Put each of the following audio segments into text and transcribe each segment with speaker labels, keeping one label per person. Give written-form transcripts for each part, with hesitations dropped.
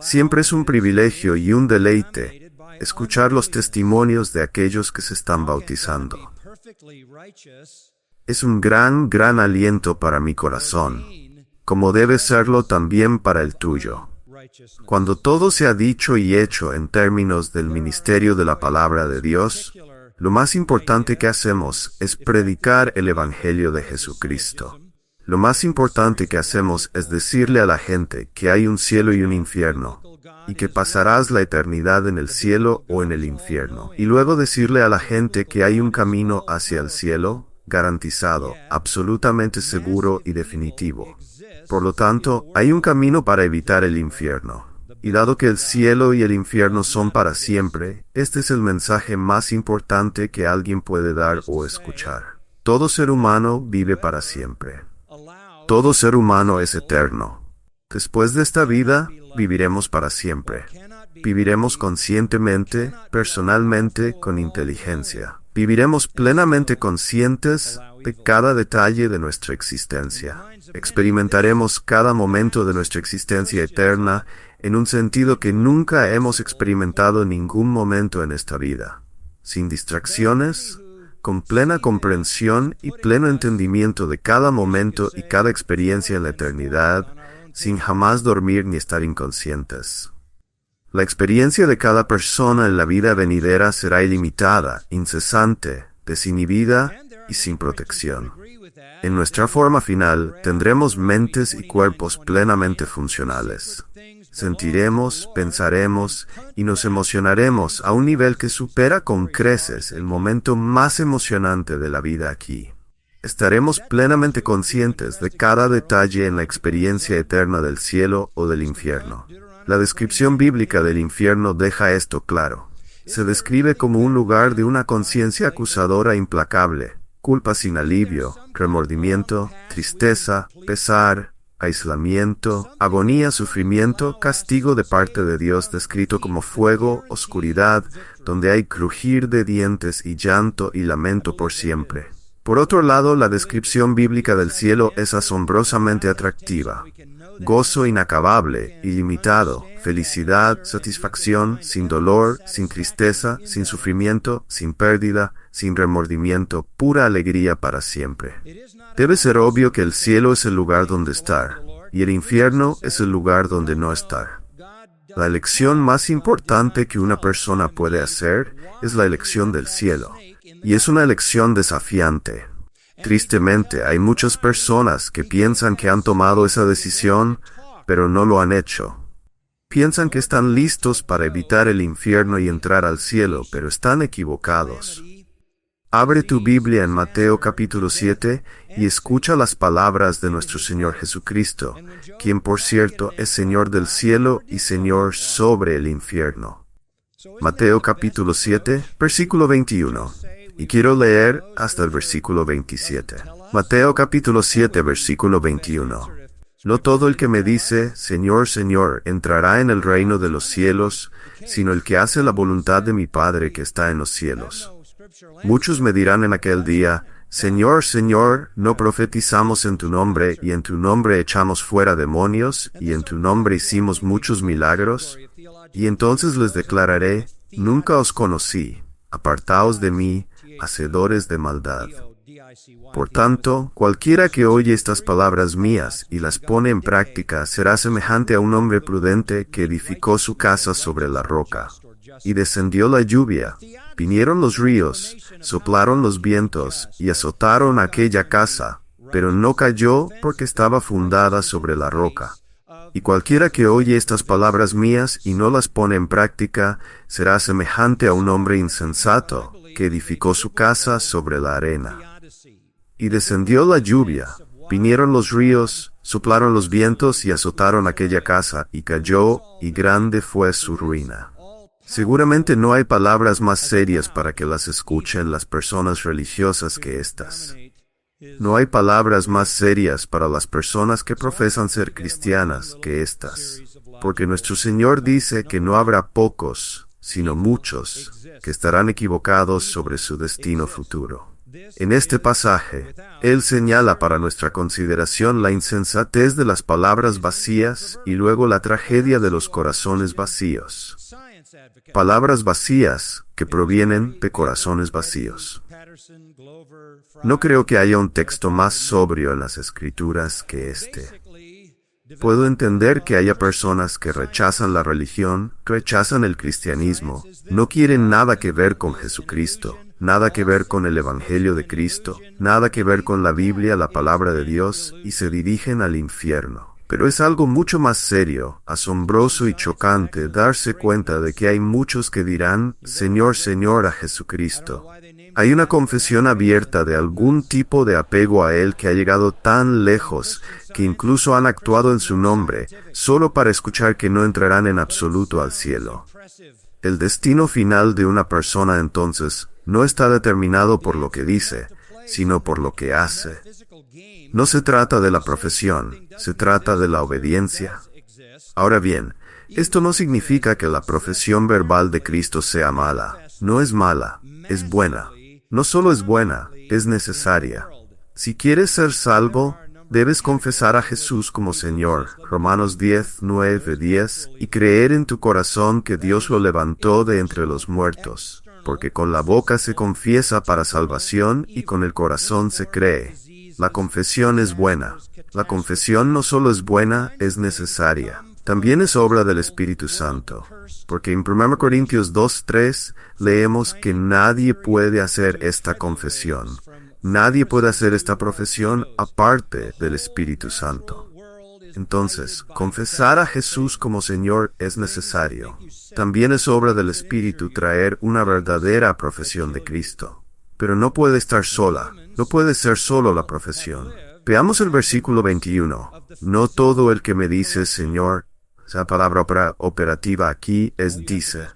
Speaker 1: Siempre es un privilegio y un deleite escuchar los testimonios de aquellos que se están bautizando. Es un gran aliento para mi corazón, como debe serlo también para el tuyo. Cuando todo se ha dicho y hecho en términos del ministerio de la palabra de Dios, lo más importante que hacemos es predicar el Evangelio de Jesucristo. Lo más importante que hacemos es decirle a la gente que hay un cielo y un infierno, y que pasarás la eternidad en el cielo o en el infierno. Y luego decirle a la gente que hay un camino hacia el cielo, garantizado, absolutamente seguro y definitivo. Por lo tanto, hay un camino para evitar el infierno. Y dado que el cielo y el infierno son para siempre, este es el mensaje más importante que alguien puede dar o escuchar. Todo ser humano vive para siempre. Todo ser humano es eterno. Después de esta vida, viviremos para siempre. Viviremos conscientemente, personalmente, con inteligencia. Viviremos plenamente conscientes de cada detalle de nuestra existencia. Experimentaremos cada momento de nuestra existencia eterna en un sentido que nunca hemos experimentado en ningún momento en esta vida. Sin distracciones, con plena comprensión y pleno entendimiento de cada momento y cada experiencia en la eternidad, sin jamás dormir ni estar inconscientes. La experiencia de cada persona en la vida venidera será ilimitada, incesante, desinhibida y sin protección. En nuestra forma final, tendremos mentes y cuerpos plenamente funcionales. Sentiremos, pensaremos y nos emocionaremos a un nivel que supera con creces el momento más emocionante de la vida aquí. Estaremos plenamente conscientes de cada detalle en la experiencia eterna del cielo o del infierno. La descripción bíblica del infierno deja esto claro. Se describe como un lugar de una conciencia acusadora implacable, culpa sin alivio, remordimiento, tristeza, pesar, aislamiento, agonía, sufrimiento, castigo de parte de Dios descrito como fuego, oscuridad, donde hay crujir de dientes y llanto y lamento por siempre. Por otro lado, la descripción bíblica del cielo es asombrosamente atractiva. Gozo inacabable, ilimitado, felicidad, satisfacción, sin dolor, sin tristeza, sin sufrimiento, sin pérdida, sin remordimiento, pura alegría para siempre. Debe ser obvio que el cielo es el lugar donde estar, y el infierno es el lugar donde no estar. La elección más importante que una persona puede hacer es la elección del cielo, y es una elección desafiante. Tristemente, hay muchas personas que piensan que han tomado esa decisión, pero no lo han hecho. Piensan que están listos para evitar el infierno y entrar al cielo, pero están equivocados. Abre tu Biblia en Mateo capítulo 7 y escucha las palabras de nuestro Señor Jesucristo, quien por cierto es Señor del cielo y Señor sobre el infierno. Mateo capítulo 7, versículo 21. Y quiero leer hasta el versículo 27. Mateo capítulo 7, versículo 21. No todo el que me dice, Señor, Señor, entrará en el reino de los cielos, sino el que hace la voluntad de mi Padre que está en los cielos. Muchos me dirán en aquel día, Señor, Señor, ¿no profetizamos en tu nombre, y en tu nombre echamos fuera demonios, y en tu nombre hicimos muchos milagros? Y entonces les declararé, nunca os conocí, apartaos de mí, hacedores de maldad. Por tanto, cualquiera que oye estas palabras mías y las pone en práctica será semejante a un hombre prudente que edificó su casa sobre la roca. Y descendió la lluvia, vinieron los ríos, soplaron los vientos y azotaron aquella casa, pero no cayó porque estaba fundada sobre la roca. Y cualquiera que oye estas palabras mías y no las pone en práctica será semejante a un hombre insensato que edificó su casa sobre la arena. Y descendió la lluvia, vinieron los ríos, soplaron los vientos y azotaron aquella casa, y cayó, y grande fue su ruina. Seguramente no hay palabras más serias para que las escuchen las personas religiosas que estas. No hay palabras más serias para las personas que profesan ser cristianas que estas, porque nuestro Señor dice que no habrá pocos, sino muchos, que estarán equivocados sobre su destino futuro. En este pasaje, él señala para nuestra consideración la insensatez de las palabras vacías y luego la tragedia de los corazones vacíos. Palabras vacías que provienen de corazones vacíos. No creo que haya un texto más sobrio en las Escrituras que este. Puedo entender que haya personas que rechazan la religión, rechazan el cristianismo, no quieren nada que ver con Jesucristo, nada que ver con el Evangelio de Cristo, nada que ver con la Biblia, la palabra de Dios, y se dirigen al infierno. Pero es algo mucho más serio, asombroso y chocante darse cuenta de que hay muchos que dirán, Señor, Señor a Jesucristo. Hay una confesión abierta de algún tipo de apego a Él que ha llegado tan lejos que incluso han actuado en su nombre, solo para escuchar que no entrarán en absoluto al cielo. El destino final de una persona entonces no está determinado por lo que dice, sino por lo que hace. No se trata de la profesión, se trata de la obediencia. Ahora bien, esto no significa que la profesión verbal de Cristo sea mala. No es mala, es buena. No solo es buena, es necesaria. Si quieres ser salvo, debes confesar a Jesús como Señor, Romanos 10, 9, 10, y creer en tu corazón que Dios lo levantó de entre los muertos, porque con la boca se confiesa para salvación y con el corazón se cree. La confesión es buena. La confesión no solo es buena, es necesaria. También es obra del Espíritu Santo, porque en 1 Corintios 2:3 leemos que nadie puede hacer esta confesión. Nadie puede hacer esta profesión aparte del Espíritu Santo. Entonces, confesar a Jesús como Señor es necesario. También es obra del Espíritu traer una verdadera profesión de Cristo. Pero no puede estar sola, no puede ser solo la profesión. Veamos el versículo 21. No todo el que me dice Señor, esa palabra operativa aquí es dice.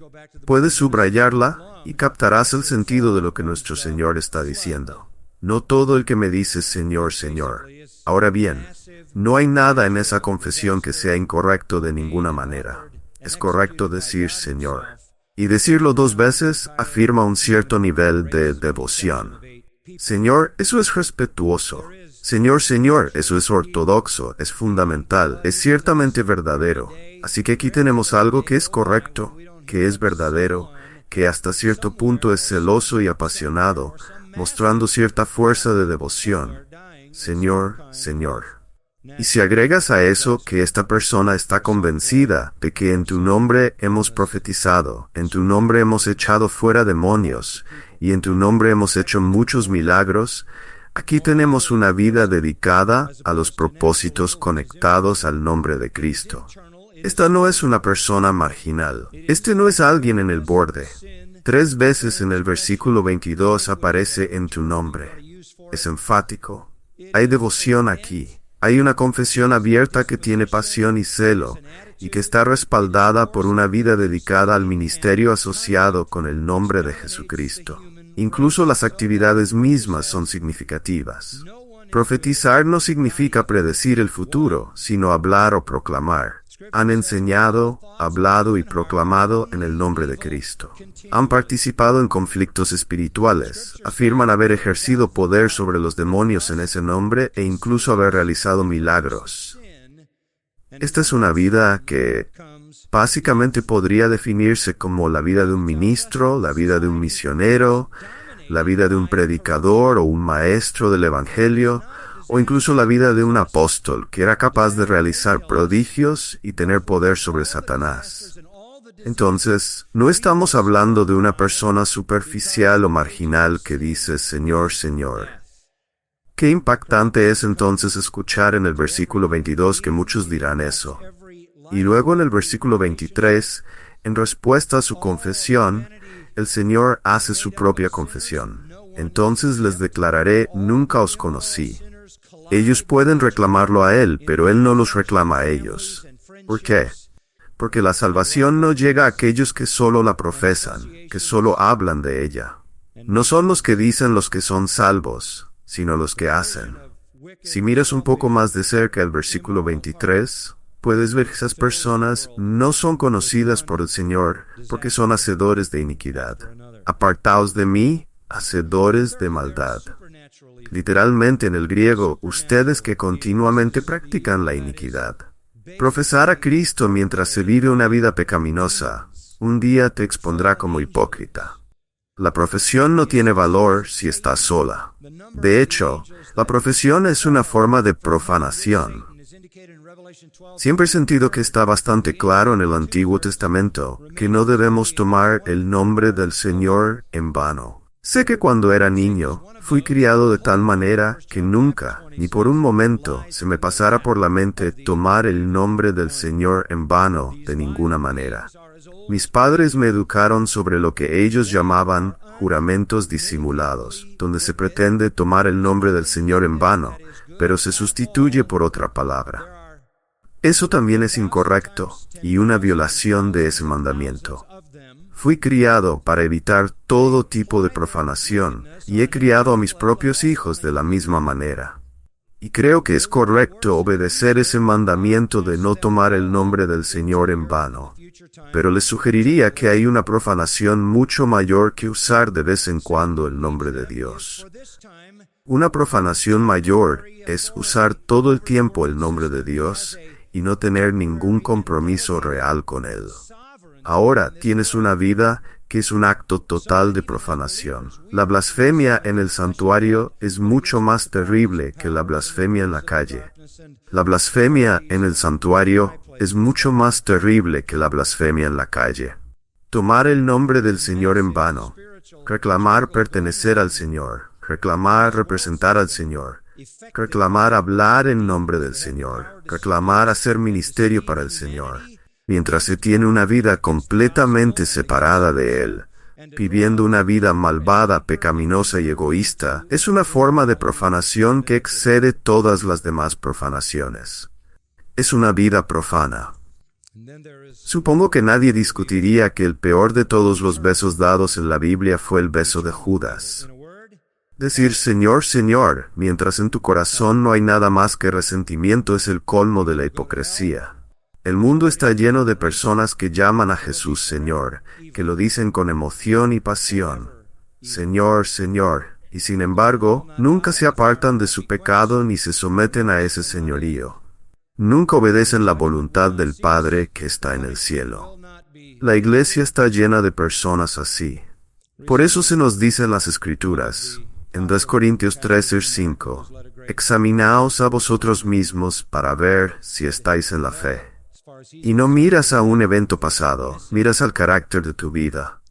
Speaker 1: Puedes subrayarla y captarás el sentido de lo que nuestro Señor está diciendo. No todo el que me dice Señor, Señor. Ahora bien, no hay nada en esa confesión que sea incorrecto de ninguna manera. Es correcto decir Señor. Y decirlo 2 veces afirma un cierto nivel de devoción. Señor, eso es respetuoso. Señor, Señor, eso es ortodoxo, es fundamental, es ciertamente verdadero. Así que aquí tenemos algo que es correcto, que es verdadero, que hasta cierto punto es celoso y apasionado, mostrando cierta fuerza de devoción. Señor, Señor. Y si agregas a eso que esta persona está convencida de que en tu nombre hemos profetizado, en tu nombre hemos echado fuera demonios, y en tu nombre hemos hecho muchos milagros, aquí tenemos una vida dedicada a los propósitos conectados al nombre de Cristo. Esta no es una persona marginal. Este no es alguien en el borde. 3 veces en el versículo 22 aparece en tu nombre. Es enfático. Hay devoción aquí. Hay una confesión abierta que tiene pasión y celo, y que está respaldada por una vida dedicada al ministerio asociado con el nombre de Jesucristo. Incluso las actividades mismas son significativas. Profetizar no significa predecir el futuro, sino hablar o proclamar. Han enseñado, hablado y proclamado en el nombre de Cristo. Han participado en conflictos espirituales, afirman haber ejercido poder sobre los demonios en ese nombre e incluso haber realizado milagros. Esta es una vida que básicamente podría definirse como la vida de un ministro, la vida de un misionero, la vida de un predicador o un maestro del Evangelio, o incluso la vida de un apóstol que era capaz de realizar prodigios y tener poder sobre Satanás. Entonces, no estamos hablando de una persona superficial o marginal que dice Señor, Señor. Qué impactante es entonces escuchar en el versículo 22 que muchos dirán eso. Y luego en el versículo 23, en respuesta a su confesión, el Señor hace su propia confesión. Entonces les declararé, nunca os conocí. Ellos pueden reclamarlo a Él, pero Él no los reclama a ellos. ¿Por qué? Porque la salvación no llega a aquellos que solo la profesan, que solo hablan de ella. No son los que dicen los que son salvos, sino los que hacen. Si miras un poco más de cerca el versículo 23, puedes ver que esas personas no son conocidas por el Señor porque son hacedores de iniquidad. Apartaos de mí, hacedores de maldad. Literalmente en el griego, ustedes que continuamente practican la iniquidad. Profesar a Cristo mientras se vive una vida pecaminosa, un día te expondrá como hipócrita. La profesión no tiene valor si está sola. De hecho, la profesión es una forma de profanación. Siempre he sentido que está bastante claro en el Antiguo Testamento que no debemos tomar el nombre del Señor en vano. Sé que cuando era niño, fui criado de tal manera que nunca, ni por un momento, se me pasara por la mente tomar el nombre del Señor en vano de ninguna manera. Mis padres me educaron sobre lo que ellos llamaban juramentos disimulados, donde se pretende tomar el nombre del Señor en vano, pero se sustituye por otra palabra. Eso también es incorrecto y una violación de ese mandamiento. Fui criado para evitar todo tipo de profanación y he criado a mis propios hijos de la misma manera. Y creo que es correcto obedecer ese mandamiento de no tomar el nombre del Señor en vano. Pero les sugeriría que hay una profanación mucho mayor que usar de vez en cuando el nombre de Dios. Una profanación mayor es usar todo el tiempo el nombre de Dios y no tener ningún compromiso real con Él. Ahora tienes una vida que es un acto total de profanación. La blasfemia en el santuario es mucho más terrible que la blasfemia en la calle. La blasfemia en el santuario es mucho más terrible que la blasfemia en la calle. Tomar el nombre del Señor en vano, reclamar pertenecer al Señor, reclamar representar al Señor, reclamar hablar en nombre del Señor, reclamar hacer ministerio para el Señor, mientras se tiene una vida completamente separada de Él, viviendo una vida malvada, pecaminosa y egoísta, es una forma de profanación que excede todas las demás profanaciones. Es una vida profana. Supongo que nadie discutiría que el peor de todos los besos dados en la Biblia fue el beso de Judas. Decir Señor, Señor, mientras en tu corazón no hay nada más que resentimiento es el colmo de la hipocresía. El mundo está lleno de personas que llaman a Jesús Señor, que lo dicen con emoción y pasión. Señor, Señor, y sin embargo, nunca se apartan de su pecado ni se someten a ese señorío. Nunca obedecen la voluntad del Padre que está en el cielo. La iglesia está llena de personas así. Por eso se nos dice en las Escrituras, en 2 Corintios 13:5, examinaos a vosotros mismos para ver si estáis en la fe. Y no miras a un evento pasado, miras al carácter de tu vida.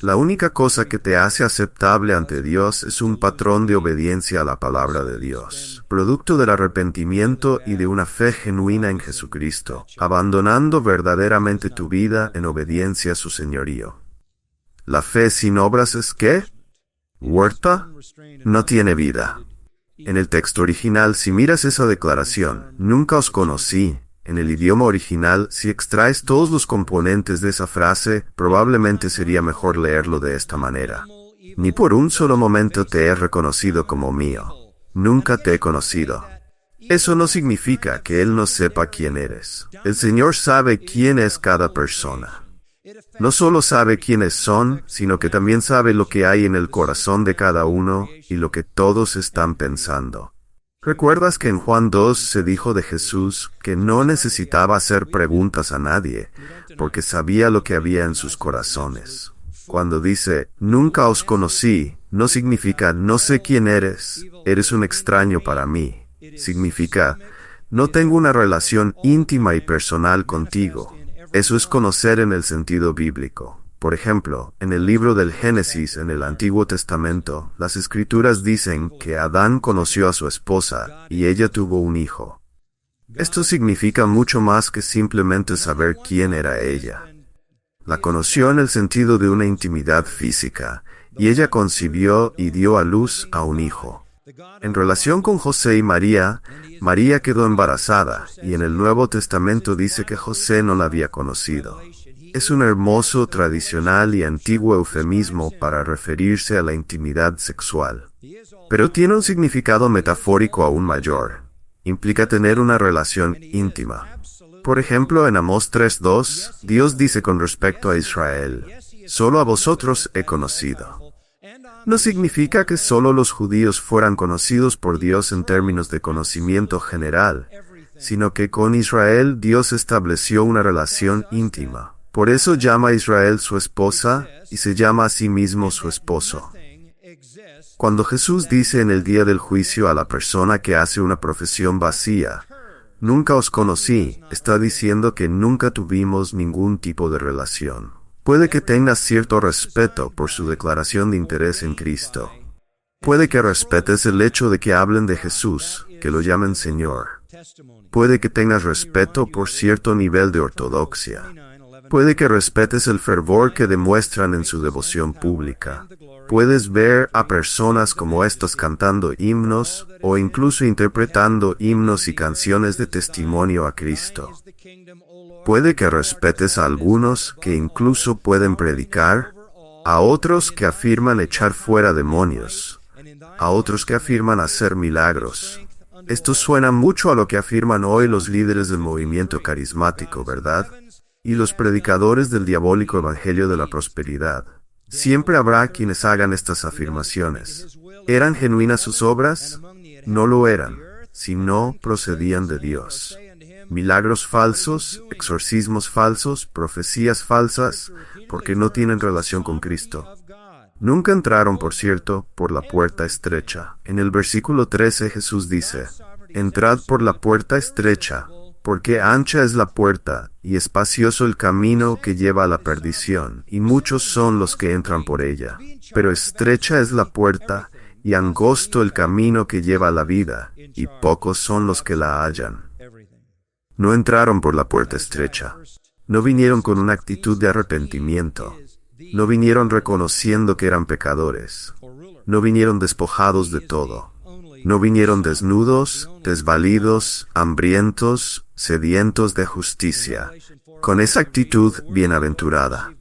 Speaker 1: La única cosa que te hace aceptable ante Dios es un patrón de obediencia a la palabra de Dios, producto del arrepentimiento y de una fe genuina en Jesucristo, abandonando verdaderamente tu vida en obediencia a su señorío. ¿La fe sin obras es qué? ¿Muerta? No tiene vida. En el texto original, si miras esa declaración, nunca os conocí. En el idioma original, si extraes todos los componentes de esa frase, probablemente sería mejor leerlo de esta manera. Ni por un solo momento te he reconocido como mío. Nunca te he conocido. Eso no significa que Él no sepa quién eres. El Señor sabe quién es cada persona. No solo sabe quiénes son, sino que también sabe lo que hay en el corazón de cada uno y lo que todos están pensando. ¿Recuerdas que en Juan 2 se dijo de Jesús que no necesitaba hacer preguntas a nadie, porque sabía lo que había en sus corazones? Cuando dice, nunca os conocí, no significa no sé quién eres un extraño para mí. Significa, no tengo una relación íntima y personal contigo. Eso es conocer en el sentido bíblico. Por ejemplo, en el libro del Génesis en el Antiguo Testamento, las Escrituras dicen que Adán conoció a su esposa y ella tuvo un hijo. Esto significa mucho más que simplemente saber quién era ella. La conoció en el sentido de una intimidad física, y ella concibió y dio a luz a un hijo. En relación con José y María, María quedó embarazada, y en el Nuevo Testamento dice que José no la había conocido. Es un hermoso, tradicional y antiguo eufemismo para referirse a la intimidad sexual. Pero tiene un significado metafórico aún mayor. Implica tener una relación íntima. Por ejemplo, en Amós 3:2, Dios dice con respecto a Israel, «Solo a vosotros he conocido». no significa que solo los judíos fueran conocidos por Dios en términos de conocimiento general, sino que con Israel Dios estableció una relación íntima. Por eso llama a Israel su esposa y se llama a sí mismo su esposo. Cuando Jesús dice en el día del juicio a la persona que hace una profesión vacía, nunca os conocí, está diciendo que nunca tuvimos ningún tipo de relación. Puede que tengas cierto respeto por su declaración de interés en Cristo. Puede que respetes el hecho de que hablen de Jesús, que lo llamen Señor. Puede que tengas respeto por cierto nivel de ortodoxia. Puede que respetes el fervor que demuestran en su devoción pública. Puedes ver a personas como estas cantando himnos o incluso interpretando himnos y canciones de testimonio a Cristo. Puede que respetes a algunos que incluso pueden predicar, a otros que afirman echar fuera demonios, a otros que afirman hacer milagros. Esto suena mucho a lo que afirman hoy los líderes del movimiento carismático, ¿verdad? Y los predicadores del diabólico evangelio de la prosperidad. Siempre habrá quienes hagan estas afirmaciones. ¿Eran genuinas sus obras? No lo eran, si no procedían de Dios. Milagros falsos, exorcismos falsos, profecías falsas, porque no tienen relación con Cristo. Nunca entraron, por cierto, por la puerta estrecha. En el versículo 13 Jesús dice, «Entrad por la puerta estrecha, porque ancha es la puerta, y espacioso el camino que lleva a la perdición, y muchos son los que entran por ella. Pero estrecha es la puerta, y angosto el camino que lleva a la vida, y pocos son los que la hallan». No entraron por la puerta estrecha. No vinieron con una actitud de arrepentimiento. No vinieron reconociendo que eran pecadores. No vinieron despojados de todo. No vinieron desnudos, desvalidos, hambrientos, sedientos de justicia, con esa actitud bienaventurada.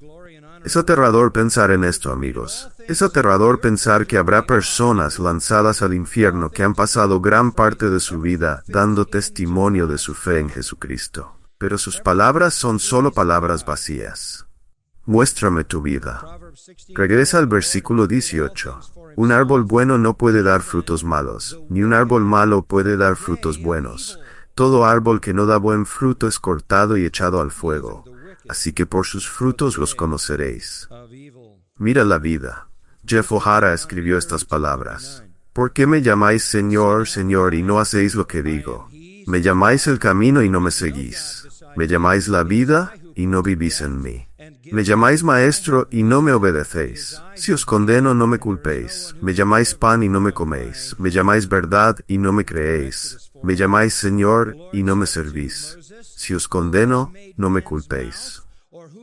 Speaker 1: Es aterrador pensar en esto, amigos. Es aterrador pensar que habrá personas lanzadas al infierno que han pasado gran parte de su vida dando testimonio de su fe en Jesucristo. Pero sus palabras son solo palabras vacías. Muéstrame tu vida. Regresa al versículo 18. Un árbol bueno no puede dar frutos malos, ni un árbol malo puede dar frutos buenos. Todo árbol que no da buen fruto es cortado y echado al fuego. Así que por sus frutos los conoceréis. Mira la vida. Jeff O'Hara escribió estas palabras. ¿Por qué me llamáis Señor, Señor, y no hacéis lo que digo? Me llamáis el camino y no me seguís. Me llamáis la vida y no vivís en mí. Me llamáis maestro y no me obedecéis. Si os condeno, no me culpéis. Me llamáis pan y no me coméis. Me llamáis verdad y no me creéis. Me llamáis Señor y no me servís. Si os condeno, no me culpéis.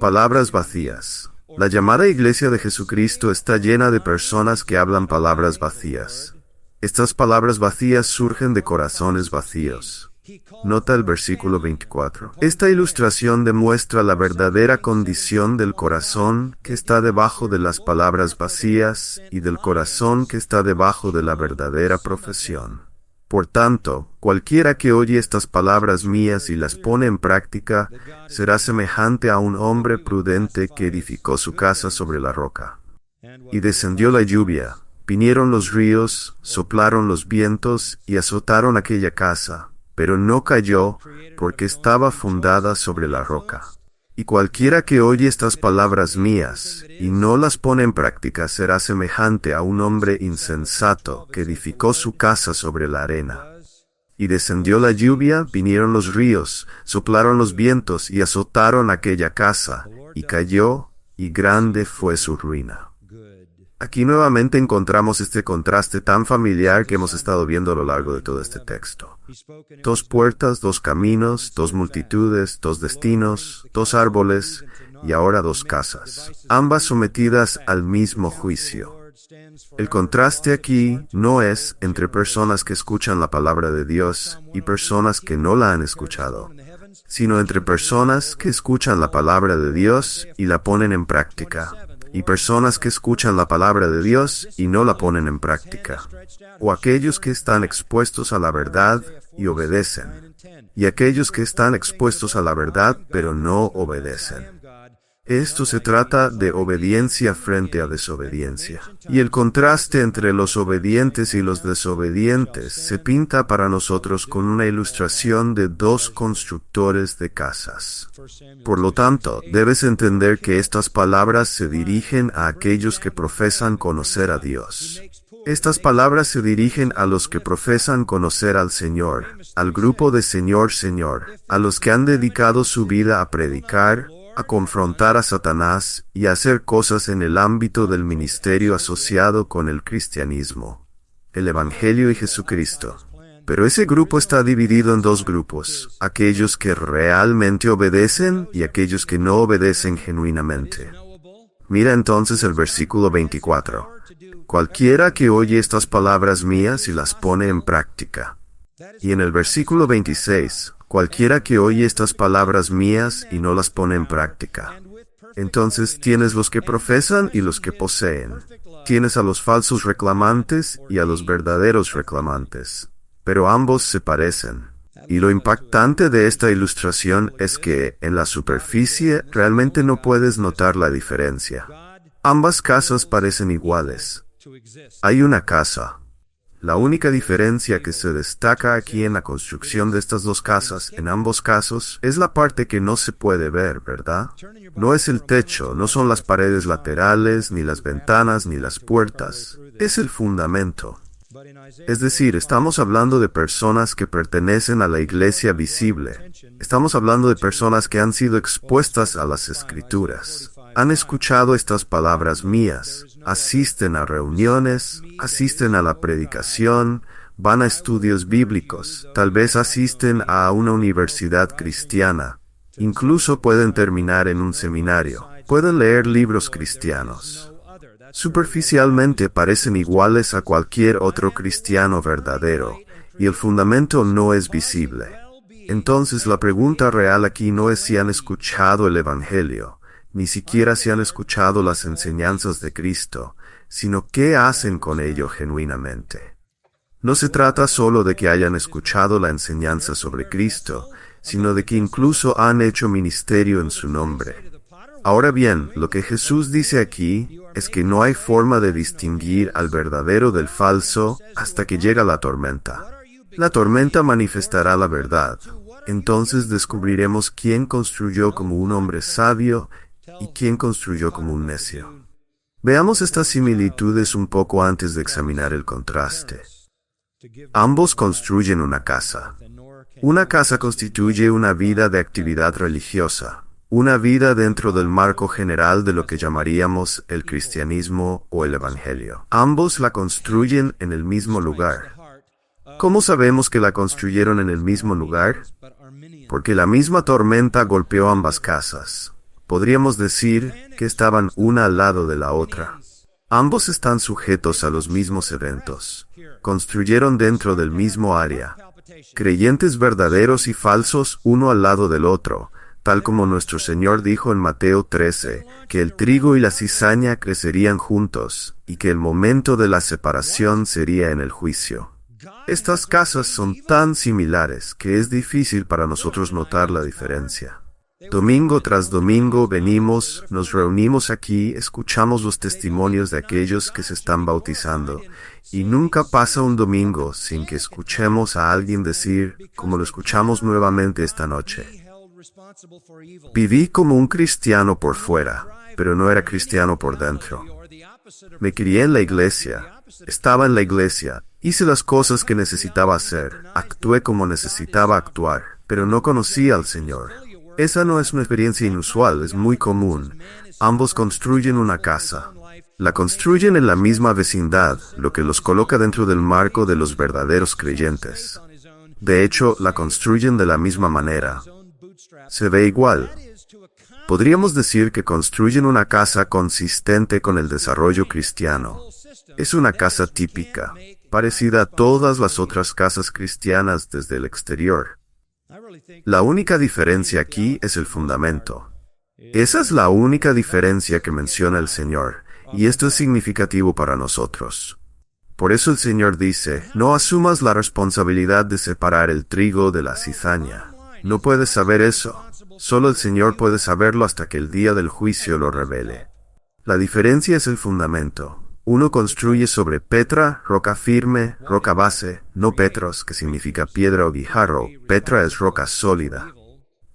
Speaker 1: Palabras vacías. La llamada Iglesia de Jesucristo está llena de personas que hablan palabras vacías. Estas palabras vacías surgen de corazones vacíos. Nota el versículo 24. Esta ilustración demuestra la verdadera condición del corazón que está debajo de las palabras vacías y del corazón que está debajo de la verdadera profesión. Por tanto, cualquiera que oye estas palabras mías y las pone en práctica, será semejante a un hombre prudente que edificó su casa sobre la roca. Y descendió la lluvia, vinieron los ríos, soplaron los vientos y azotaron aquella casa. Pero no cayó, porque estaba fundada sobre la roca. Y cualquiera que oye estas palabras mías, y no las pone en práctica, será semejante a un hombre insensato que edificó su casa sobre la arena. Y descendió la lluvia, vinieron los ríos, soplaron los vientos y azotaron aquella casa, y cayó, y grande fue su ruina. Aquí nuevamente encontramos este contraste tan familiar que hemos estado viendo a lo largo de todo este texto. Dos puertas, dos caminos, dos multitudes, dos destinos, dos árboles y ahora dos casas, ambas sometidas al mismo juicio. El contraste aquí no es entre personas que escuchan la palabra de Dios y personas que no la han escuchado, sino entre personas que escuchan la palabra de Dios y la ponen en práctica, y personas que escuchan la palabra de Dios y no la ponen en práctica, o aquellos que están expuestos a la verdad y obedecen, y aquellos que están expuestos a la verdad pero no obedecen. Esto se trata de obediencia frente a desobediencia. Y el contraste entre los obedientes y los desobedientes se pinta para nosotros con una ilustración de dos constructores de casas. Por lo tanto, debes entender que estas palabras se dirigen a aquellos que profesan conocer a Dios. Estas palabras se dirigen a los que profesan conocer al Señor, al grupo de Señor, a los que han dedicado su vida a predicar, a confrontar a Satanás y a hacer cosas en el ámbito del ministerio asociado con el cristianismo, el Evangelio y Jesucristo. Pero ese grupo está dividido en dos grupos, aquellos que realmente obedecen y aquellos que no obedecen genuinamente. Mira entonces el versículo 24. Cualquiera que oye estas palabras mías y las pone en práctica. Y en el versículo 26, cualquiera que oye estas palabras mías y no las pone en práctica. Entonces tienes los que profesan y los que poseen. Tienes a los falsos reclamantes y a los verdaderos reclamantes. Pero ambos se parecen. Y lo impactante de esta ilustración es que, en la superficie, realmente no puedes notar la diferencia. Ambas casas parecen iguales. Hay una casa. La única diferencia que se destaca aquí en la construcción de estas dos casas, en ambos casos, es la parte que no se puede ver, ¿verdad? No es el techo, no son las paredes laterales, ni las ventanas, ni las puertas. Es el fundamento. Es decir, estamos hablando de personas que pertenecen a la iglesia visible. Estamos hablando de personas que han sido expuestas a las Escrituras. Han escuchado estas palabras mías, asisten a reuniones, asisten a la predicación, van a estudios bíblicos, tal vez asisten a una universidad cristiana, incluso pueden terminar en un seminario, pueden leer libros cristianos. Superficialmente parecen iguales a cualquier otro cristiano verdadero, y el fundamento no es visible. Entonces la pregunta real aquí no es si han escuchado el Evangelio, ni siquiera si han escuchado las enseñanzas de Cristo, sino qué hacen con ello genuinamente. No se trata solo de que hayan escuchado la enseñanza sobre Cristo, sino de que incluso han hecho ministerio en su nombre. Ahora bien, lo que Jesús dice aquí es que no hay forma de distinguir al verdadero del falso hasta que llega la tormenta. La tormenta manifestará la verdad. Entonces descubriremos quién construyó como un hombre sabio y quién construyó como un necio. Veamos estas similitudes un poco antes de examinar el contraste. Ambos construyen una casa. Una casa constituye una vida de actividad religiosa, una vida dentro del marco general de lo que llamaríamos el cristianismo o el evangelio. Ambos la construyen en el mismo lugar. ¿Cómo sabemos que la construyeron en el mismo lugar? Porque la misma tormenta golpeó ambas casas. Podríamos decir que estaban una al lado de la otra. Ambos están sujetos a los mismos eventos. Construyeron dentro del mismo área. Creyentes verdaderos y falsos uno al lado del otro, tal como nuestro Señor dijo en Mateo 13, que el trigo y la cizaña crecerían juntos, y que el momento de la separación sería en el juicio. Estas casas son tan similares que es difícil para nosotros notar la diferencia. Domingo tras domingo venimos, nos reunimos aquí, escuchamos los testimonios de aquellos que se están bautizando, y nunca pasa un domingo sin que escuchemos a alguien decir, como lo escuchamos nuevamente esta noche: viví como un cristiano por fuera, pero no era cristiano por dentro. Me crié en la iglesia, estaba en la iglesia, hice las cosas que necesitaba hacer, actué como necesitaba actuar, pero no conocía al Señor. Esa no es una experiencia inusual, es muy común. Ambos construyen una casa. La construyen en la misma vecindad, lo que los coloca dentro del marco de los verdaderos creyentes. De hecho, la construyen de la misma manera. Se ve igual. Podríamos decir que construyen una casa consistente con el desarrollo cristiano. Es una casa típica, parecida a todas las otras casas cristianas desde el exterior. La única diferencia aquí es el fundamento. Esa es la única diferencia que menciona el Señor, y esto es significativo para nosotros. Por eso el Señor dice, no asumas la responsabilidad de separar el trigo de la cizaña. No puedes saber eso. Solo el Señor puede saberlo hasta que el día del juicio lo revele. La diferencia es el fundamento. Uno construye sobre Petra, roca firme, roca base, no Petros, que significa piedra o guijarro. Petra es roca sólida.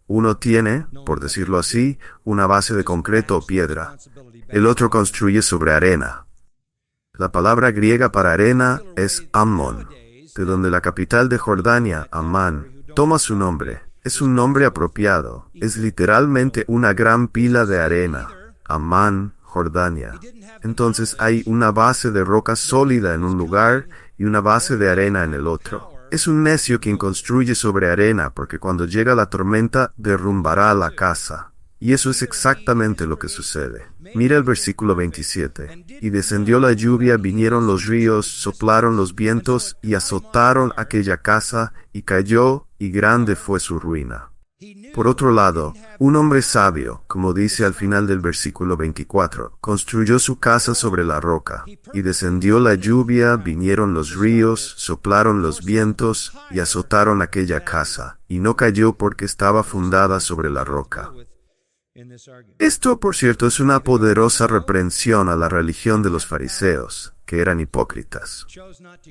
Speaker 1: Uno tiene, por decirlo así, una base de concreto o piedra. El otro construye sobre arena. La palabra griega para arena es Ammon, de donde la capital de Jordania, Amán, toma su nombre. Es un nombre apropiado. Es literalmente una gran pila de arena. Amán, Jordania. Entonces hay una base de roca sólida en un lugar y una base de arena en el otro. Es un necio quien construye sobre arena, porque cuando llega la tormenta derrumbará la casa. Y eso es exactamente lo que sucede. Mira el versículo 27. Y descendió la lluvia, vinieron los ríos, soplaron los vientos y azotaron aquella casa, y cayó, y grande fue su ruina. Por otro lado, un hombre sabio, como dice al final del versículo 24, construyó su casa sobre la roca, y descendió la lluvia, vinieron los ríos, soplaron los vientos, y azotaron aquella casa, y no cayó porque estaba fundada sobre la roca. Esto, por cierto, es una poderosa reprensión a la religión de los fariseos, que eran hipócritas.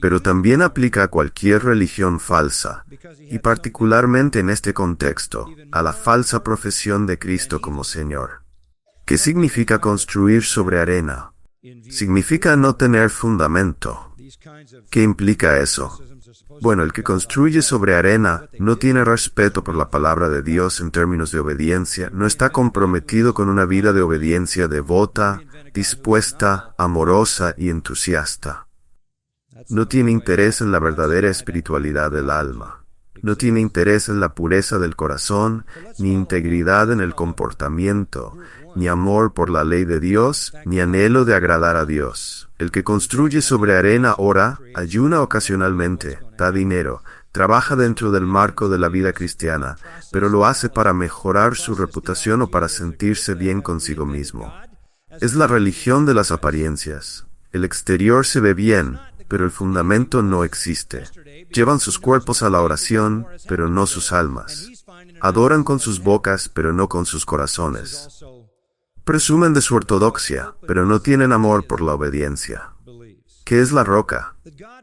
Speaker 1: Pero también aplica a cualquier religión falsa, y particularmente en este contexto, a la falsa profesión de Cristo como Señor. ¿Qué significa construir sobre arena? Significa no tener fundamento. ¿Qué implica eso? Bueno, el que construye sobre arena no tiene respeto por la palabra de Dios en términos de obediencia, no está comprometido con una vida de obediencia devota, dispuesta, amorosa y entusiasta. No tiene interés en la verdadera espiritualidad del alma. No tiene interés en la pureza del corazón, ni integridad en el comportamiento, ni amor por la ley de Dios, ni anhelo de agradar a Dios. El que construye sobre arena ora, ayuna ocasionalmente, da dinero, trabaja dentro del marco de la vida cristiana, pero lo hace para mejorar su reputación o para sentirse bien consigo mismo. Es la religión de las apariencias. El exterior se ve bien, pero el fundamento no existe. Llevan sus cuerpos a la oración, pero no sus almas. Adoran con sus bocas, pero no con sus corazones. Presumen de su ortodoxia, pero no tienen amor por la obediencia. ¿Qué es la roca?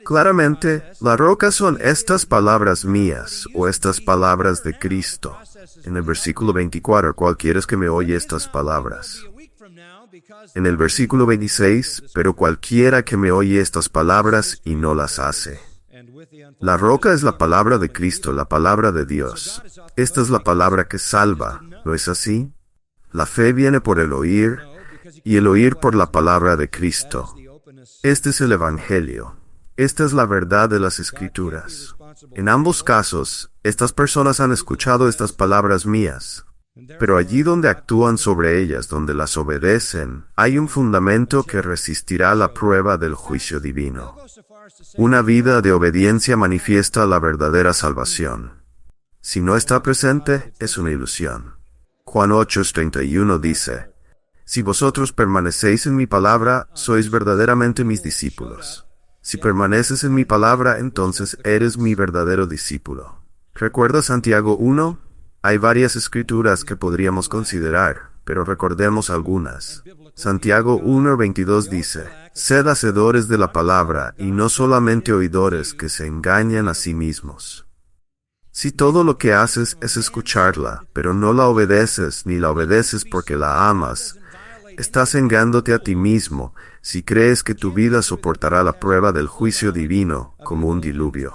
Speaker 1: Claramente, la roca son estas palabras mías, o estas palabras de Cristo. En el versículo 24, ¿cuál quieres que me oye estas palabras? En el versículo 26, pero cualquiera que me oye estas palabras y no las hace. La roca es la palabra de Cristo, la palabra de Dios. Esta es la palabra que salva, ¿no es así? La fe viene por el oír, y el oír por la palabra de Cristo. Este es el Evangelio. Esta es la verdad de las Escrituras. En ambos casos, estas personas han escuchado estas palabras mías. Pero allí donde actúan sobre ellas, donde las obedecen, hay un fundamento que resistirá la prueba del juicio divino. Una vida de obediencia manifiesta la verdadera salvación. Si no está presente, es una ilusión. Juan 8:31 dice, Si vosotros permanecéis en mi palabra, sois verdaderamente mis discípulos. Si permaneces en mi palabra, entonces eres mi verdadero discípulo. ¿Recuerdas Santiago 1? Hay varias escrituras que podríamos considerar, pero recordemos algunas. Santiago 1:22 dice, Sed hacedores de la palabra, y no solamente oidores que se engañan a sí mismos. Si todo lo que haces es escucharla, pero no la obedeces, ni la obedeces porque la amas, estás engándote a ti mismo si crees que tu vida soportará la prueba del juicio divino como un diluvio.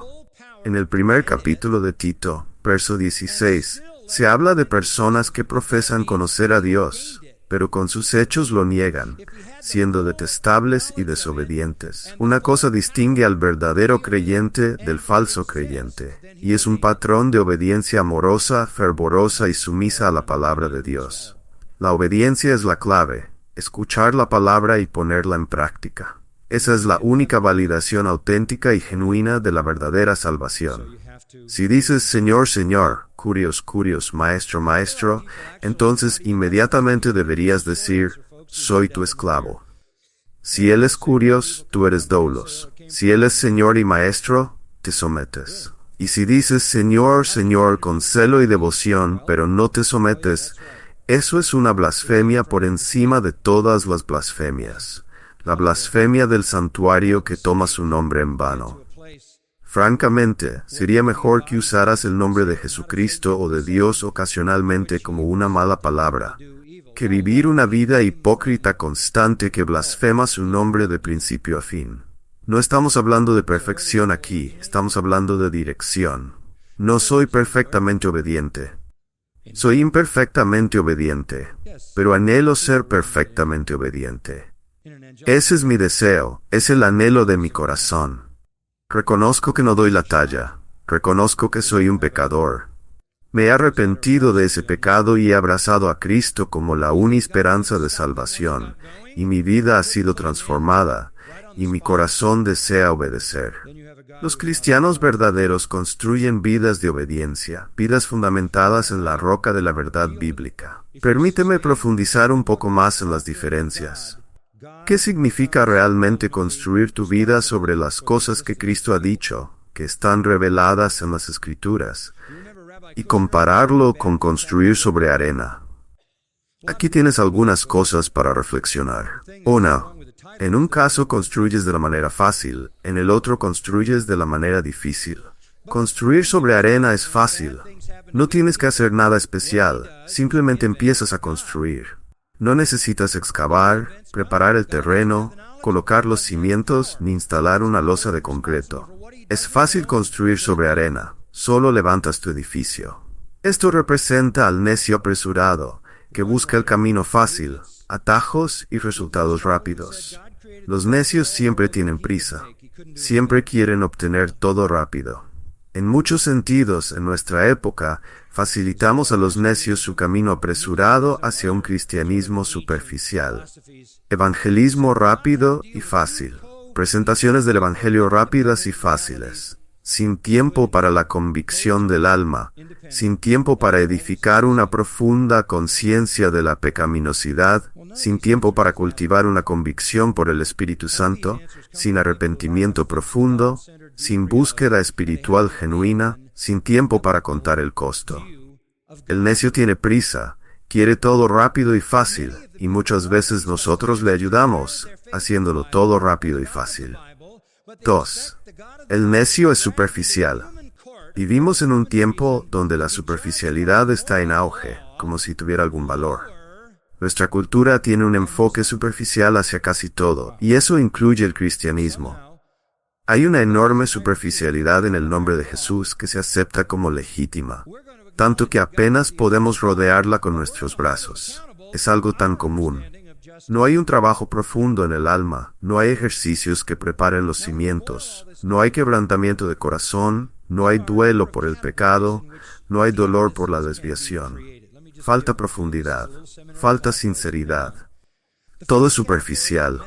Speaker 1: En el primer capítulo de Tito, verso 16, se habla de personas que profesan conocer a Dios, pero con sus hechos lo niegan, siendo detestables y desobedientes. Una cosa distingue al verdadero creyente del falso creyente, y es un patrón de obediencia amorosa, fervorosa y sumisa a la palabra de Dios. La obediencia es la clave, escuchar la palabra y ponerla en práctica. Esa es la única validación auténtica y genuina de la verdadera salvación. Si dices Señor, Señor, Kurios, Kurios, Maestro, Maestro, entonces inmediatamente deberías decir, soy tu esclavo. Si Él es Kurios, tú eres doulos. Si Él es Señor y Maestro, te sometes. Y si dices Señor, Señor con celo y devoción, pero no te sometes, eso es una blasfemia por encima de todas las blasfemias. La blasfemia del santuario que toma su nombre en vano. Francamente, sería mejor que usaras el nombre de Jesucristo o de Dios ocasionalmente como una mala palabra, que vivir una vida hipócrita constante que blasfema su nombre de principio a fin. No estamos hablando de perfección aquí, estamos hablando de dirección. No soy perfectamente obediente. Soy imperfectamente obediente, pero anhelo ser perfectamente obediente. Ese es mi deseo, es el anhelo de mi corazón. Reconozco que no doy la talla, reconozco que soy un pecador. Me he arrepentido de ese pecado y he abrazado a Cristo como la única esperanza de salvación, y mi vida ha sido transformada, y mi corazón desea obedecer. Los cristianos verdaderos construyen vidas de obediencia, vidas fundamentadas en la roca de la verdad bíblica. Permíteme profundizar un poco más en las diferencias. ¿Qué significa realmente construir tu vida sobre las cosas que Cristo ha dicho, que están reveladas en las Escrituras, y compararlo con construir sobre arena? Aquí tienes algunas cosas para reflexionar. 1. En un caso construyes de la manera fácil, en el otro construyes de la manera difícil. Construir sobre arena es fácil. No tienes que hacer nada especial, simplemente empiezas a construir. No necesitas excavar, preparar el terreno, colocar los cimientos ni instalar una losa de concreto. Es fácil construir sobre arena, solo levantas tu edificio. Esto representa al necio apresurado, que busca el camino fácil, atajos y resultados rápidos. Los necios siempre tienen prisa, siempre quieren obtener todo rápido. En muchos sentidos, en nuestra época, facilitamos a los necios su camino apresurado hacia un cristianismo superficial. Evangelismo rápido y fácil. Presentaciones del Evangelio rápidas y fáciles. Sin tiempo para la convicción del alma, sin tiempo para edificar una profunda conciencia de la pecaminosidad, sin tiempo para cultivar una convicción por el Espíritu Santo, sin arrepentimiento profundo, sin búsqueda espiritual genuina, sin tiempo para contar el costo. El necio tiene prisa, quiere todo rápido y fácil, y muchas veces nosotros le ayudamos, haciéndolo todo rápido y fácil. 2. El necio es superficial. Vivimos en un tiempo donde la superficialidad está en auge, como si tuviera algún valor. Nuestra cultura tiene un enfoque superficial hacia casi todo, y eso incluye el cristianismo. Hay una enorme superficialidad en el nombre de Jesús que se acepta como legítima, tanto que apenas podemos rodearla con nuestros brazos. Es algo tan común. No hay un trabajo profundo en el alma, no hay ejercicios que preparen los cimientos, no hay quebrantamiento de corazón, no hay duelo por el pecado, no hay dolor por la desviación. Falta profundidad, falta sinceridad. Todo es superficial.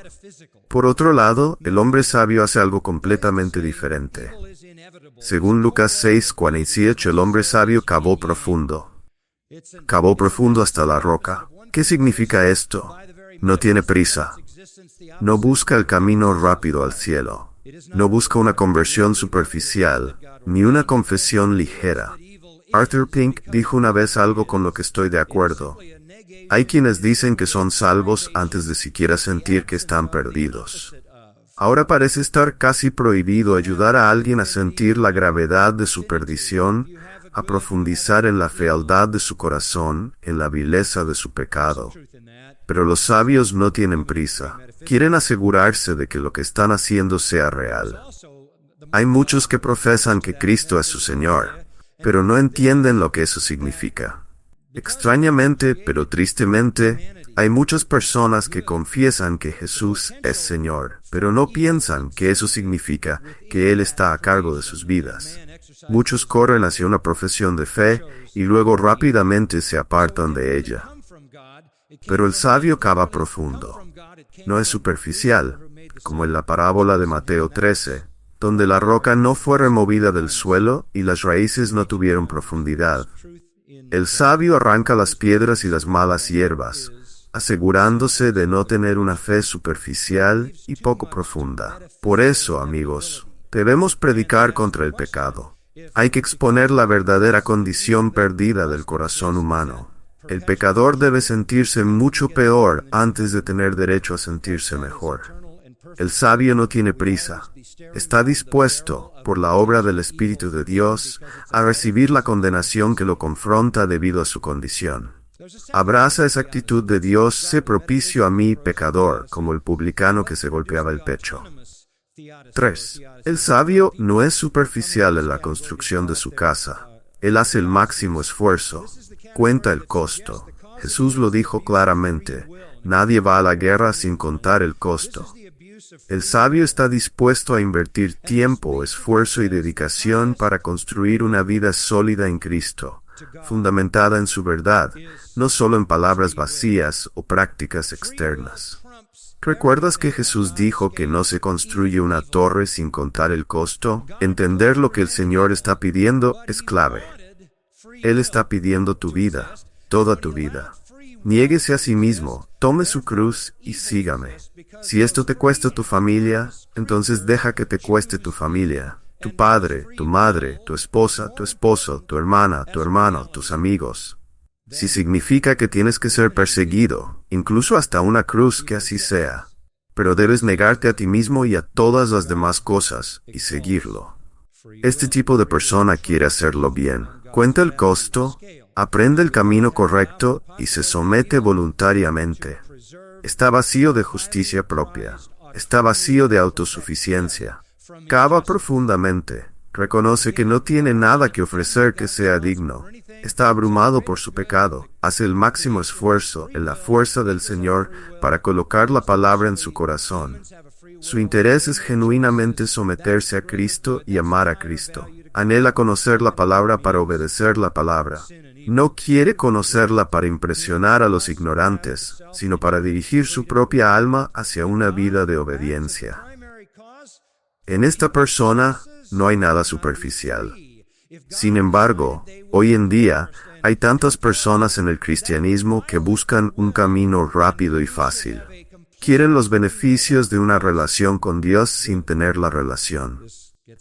Speaker 1: Por otro lado, el hombre sabio hace algo completamente diferente. Según Lucas 6:48, el hombre sabio cavó profundo. Cavó profundo hasta la roca. ¿Qué significa esto? No tiene prisa. No busca el camino rápido al cielo. No busca una conversión superficial, ni una confesión ligera. Arthur Pink dijo una vez algo con lo que estoy de acuerdo. Hay quienes dicen que son salvos antes de siquiera sentir que están perdidos. Ahora parece estar casi prohibido ayudar a alguien a sentir la gravedad de su perdición, a profundizar en la fealdad de su corazón, en la vileza de su pecado. Pero los sabios no tienen prisa. Quieren asegurarse de que lo que están haciendo sea real. Hay muchos que profesan que Cristo es su Señor, pero no entienden lo que eso significa. Extrañamente, pero tristemente, hay muchas personas que confiesan que Jesús es Señor, pero no piensan que eso significa que Él está a cargo de sus vidas. Muchos corren hacia una profesión de fe y luego rápidamente se apartan de ella. Pero el sabio cava profundo. No es superficial, como en la parábola de Mateo 13, donde la roca no fue removida del suelo y las raíces no tuvieron profundidad. El sabio arranca las piedras y las malas hierbas, asegurándose de no tener una fe superficial y poco profunda. Por eso, amigos, debemos predicar contra el pecado. Hay que exponer la verdadera condición perdida del corazón humano. El pecador debe sentirse mucho peor antes de tener derecho a sentirse mejor. El sabio no tiene prisa. Está dispuesto, por la obra del Espíritu de Dios, a recibir la condenación que lo confronta debido a su condición. Abraza esa actitud de Dios, sé propicio a mí, pecador, como el publicano que se golpeaba el pecho. 3. El sabio no es superficial en la construcción de su casa. Él hace el máximo esfuerzo. Cuenta el costo. Jesús lo dijo claramente. Nadie va a la guerra sin contar el costo. El sabio está dispuesto a invertir tiempo, esfuerzo y dedicación para construir una vida sólida en Cristo, fundamentada en su verdad, no solo en palabras vacías o prácticas externas. ¿Recuerdas que Jesús dijo que no se construye una torre sin contar el costo? Entender lo que el Señor está pidiendo es clave. Él está pidiendo tu vida, toda tu vida. Niéguese a sí mismo, tome su cruz y sígame. Si esto te cuesta tu familia, entonces deja que te cueste tu familia. Tu padre, tu madre, tu esposa, tu esposo, tu hermana, tu hermano, tus amigos. Si significa que tienes que ser perseguido, incluso hasta una cruz, que así sea. Pero debes negarte a ti mismo y a todas las demás cosas, y seguirlo. Este tipo de persona quiere hacerlo bien. Cuenta el costo, aprende el camino correcto y se somete voluntariamente. Está vacío de justicia propia. Está vacío de autosuficiencia. Cava profundamente. Reconoce que no tiene nada que ofrecer que sea digno. Está abrumado por su pecado. Hace el máximo esfuerzo en la fuerza del Señor para colocar la palabra en su corazón. Su interés es genuinamente someterse a Cristo y amar a Cristo. Anhela conocer la palabra para obedecer la palabra. No quiere conocerla para impresionar a los ignorantes, sino para dirigir su propia alma hacia una vida de obediencia. En esta persona no hay nada superficial. Sin embargo, hoy en día, hay tantas personas en el cristianismo que buscan un camino rápido y fácil. Quieren los beneficios de una relación con Dios sin tener la relación.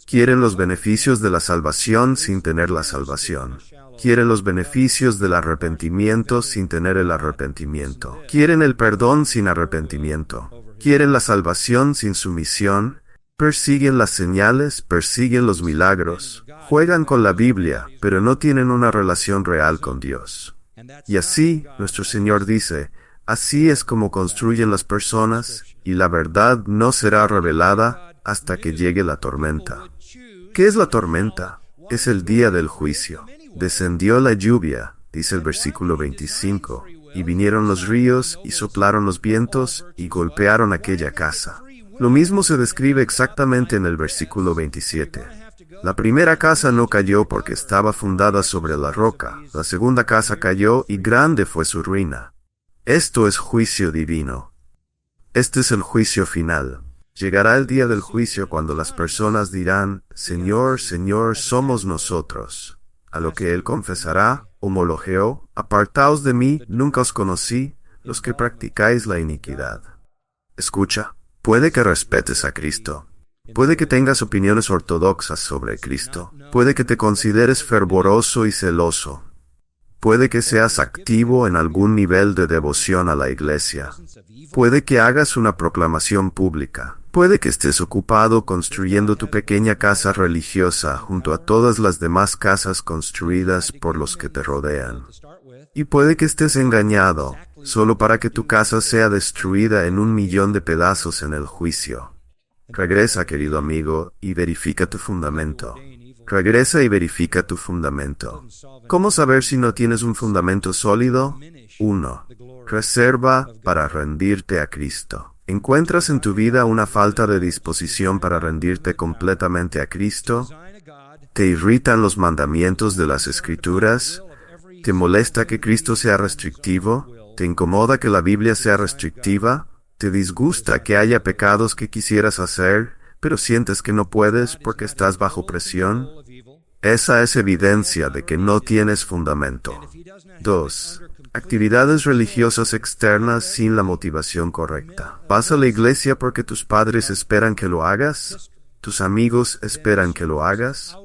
Speaker 1: Quieren los beneficios de la salvación sin tener la salvación. Quieren los beneficios del arrepentimiento sin tener el arrepentimiento. Quieren el perdón sin arrepentimiento. Quieren la salvación sin sumisión. Persiguen las señales, persiguen los milagros. Juegan con la Biblia, pero no tienen una relación real con Dios. Y así, nuestro Señor dice, así es como construyen las personas, y la verdad no será revelada hasta que llegue la tormenta. ¿Qué es la tormenta? Es el día del juicio. Descendió la lluvia, dice el versículo 25, y vinieron los ríos, y soplaron los vientos, y golpearon aquella casa. Lo mismo se describe exactamente en el versículo 27. La primera casa no cayó porque estaba fundada sobre la roca. La segunda casa cayó y grande fue su ruina. Esto es juicio divino. Este es el juicio final. Llegará el día del juicio cuando las personas dirán, Señor, Señor, somos nosotros. A lo que él confesará, homologeó, apartaos de mí, nunca os conocí, los que practicáis la iniquidad. Escucha, puede que respetes a Cristo. Puede que tengas opiniones ortodoxas sobre Cristo. Puede que te consideres fervoroso y celoso. Puede que seas activo en algún nivel de devoción a la iglesia. Puede que hagas una proclamación pública. Puede que estés ocupado construyendo tu pequeña casa religiosa junto a todas las demás casas construidas por los que te rodean. Y puede que estés engañado, solo para que tu casa sea destruida en 1.000.000 de pedazos en el juicio. Regresa, querido amigo, y verifica tu fundamento. Regresa y verifica tu fundamento. ¿Cómo saber si no tienes un fundamento sólido? 1. Reserva para rendirte a Cristo. ¿Encuentras en tu vida una falta de disposición para rendirte completamente a Cristo? ¿Te irritan los mandamientos de las Escrituras? ¿Te molesta que Cristo sea restrictivo? ¿Te incomoda que la Biblia sea restrictiva? ¿Te disgusta que haya pecados que quisieras hacer, pero sientes que no puedes porque estás bajo presión? Esa es evidencia de que no tienes fundamento. 2. Actividades religiosas externas sin la motivación correcta. ¿Vas a la iglesia porque tus padres esperan que lo hagas? ¿Tus amigos esperan que lo hagas?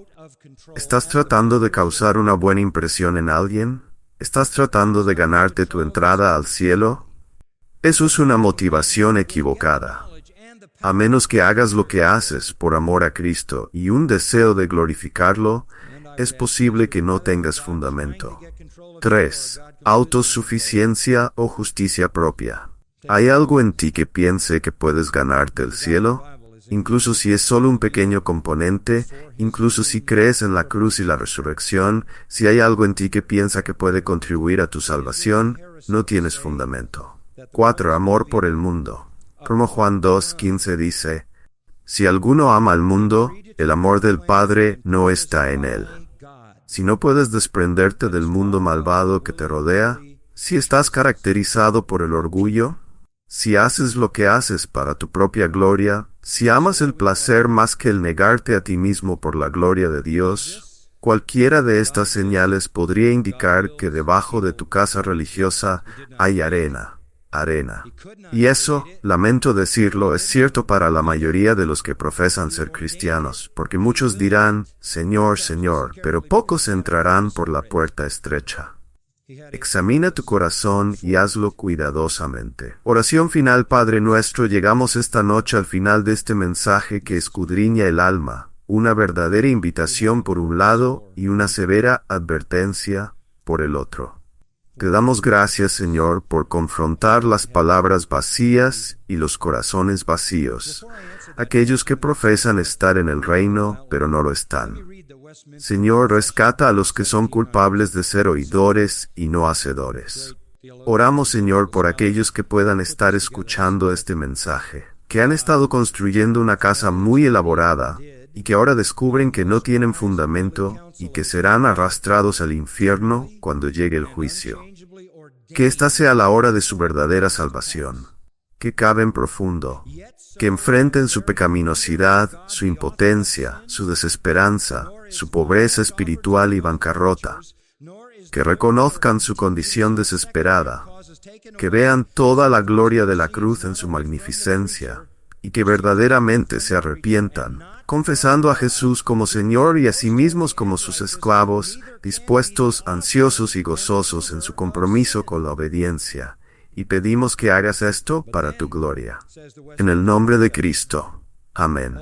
Speaker 1: ¿Estás tratando de causar una buena impresión en alguien? ¿Estás tratando de ganarte tu entrada al cielo? Eso es una motivación equivocada. A menos que hagas lo que haces por amor a Cristo y un deseo de glorificarlo, es posible que no tengas fundamento. 3. Autosuficiencia o justicia propia. ¿Hay algo en ti que piense que puedes ganarte el cielo? Incluso si es solo un pequeño componente, incluso si crees en la cruz y la resurrección, si hay algo en ti que piensa que puede contribuir a tu salvación, no tienes fundamento. 4. Amor por el mundo. Como Juan 2:15 dice, si alguno ama al mundo, el amor del Padre no está en él. Si no puedes desprenderte del mundo malvado que te rodea, si estás caracterizado por el orgullo, si haces lo que haces para tu propia gloria, si amas el placer más que el negarte a ti mismo por la gloria de Dios, cualquiera de estas señales podría indicar que debajo de tu casa religiosa hay arena. Y eso, lamento decirlo, es cierto para la mayoría de los que profesan ser cristianos, porque muchos dirán, Señor, Señor, pero pocos entrarán por la puerta estrecha. Examina tu corazón y hazlo cuidadosamente. Oración final. Padre nuestro, llegamos esta noche al final de este mensaje que escudriña el alma, una verdadera invitación por un lado y una severa advertencia por el otro. Te damos gracias, Señor, por confrontar las palabras vacías y los corazones vacíos, aquellos que profesan estar en el reino, pero no lo están. Señor, rescata a los que son culpables de ser oidores y no hacedores. Oramos, Señor, por aquellos que puedan estar escuchando este mensaje, que han estado construyendo una casa muy elaborada y que ahora descubren que no tienen fundamento y que serán arrastrados al infierno cuando llegue el juicio. Que esta sea la hora de su verdadera salvación. Que caven profundo. Que enfrenten su pecaminosidad, su impotencia, su desesperanza, su pobreza espiritual y bancarrota. Que reconozcan su condición desesperada. Que vean toda la gloria de la cruz en su magnificencia. Y que verdaderamente se arrepientan, confesando a Jesús como Señor y a sí mismos como sus esclavos, dispuestos, ansiosos y gozosos en su compromiso con la obediencia. Y pedimos que hagas esto para tu gloria. En el nombre de Cristo. Amén.